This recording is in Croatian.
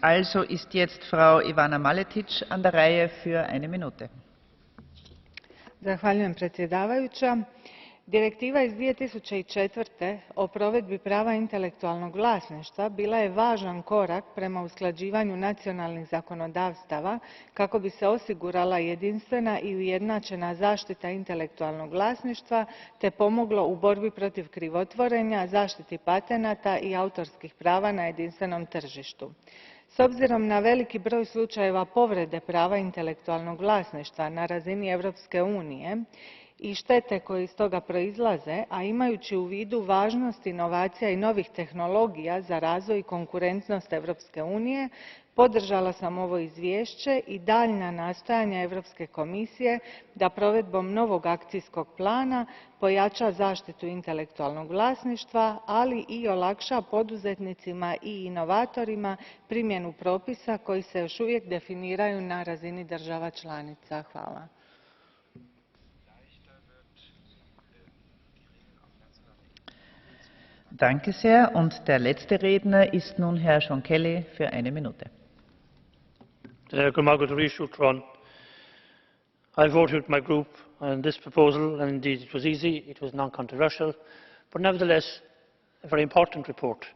Also ist jetzt Frau Ivana Maletic an der Reihe für eine Minute. Zahvaljujem predsjedavajuća. Direktiva iz 2004. o provedbi prava intelektualnog vlasništva bila je važan korak prema usklađivanju nacionalnih zakonodavstava kako bi se osigurala jedinstvena i ujednačena zaštita intelektualnog vlasništva te pomoglo u borbi protiv krivotvorenja, zaštiti patenata i autorskih prava na jedinstvenom tržištu. S obzirom na veliki broj slučajeva povrede prava intelektualnog vlasništva na razini Europske unije i štete koje iz toga proizlaze, a imajući u vidu važnost inovacija i novih tehnologija za razvoj i konkurentnost Europske unije, podržala sam ovo izvješće i daljnja nastojanja Europske komisije da provedbom novog akcijskog plana pojača zaštitu intelektualnog vlasništva, ali i olakša poduzetnicima i inovatorima primjenu propisa koji se još uvijek definiraju na razini država članica. Hvala. Danke sehr. Und der letzte Redner ist nun Herr Sean Kelly für eine Minute. I voted with my group on this proposal, and indeed it was easy, it was non-controversial, but nevertheless a very important report.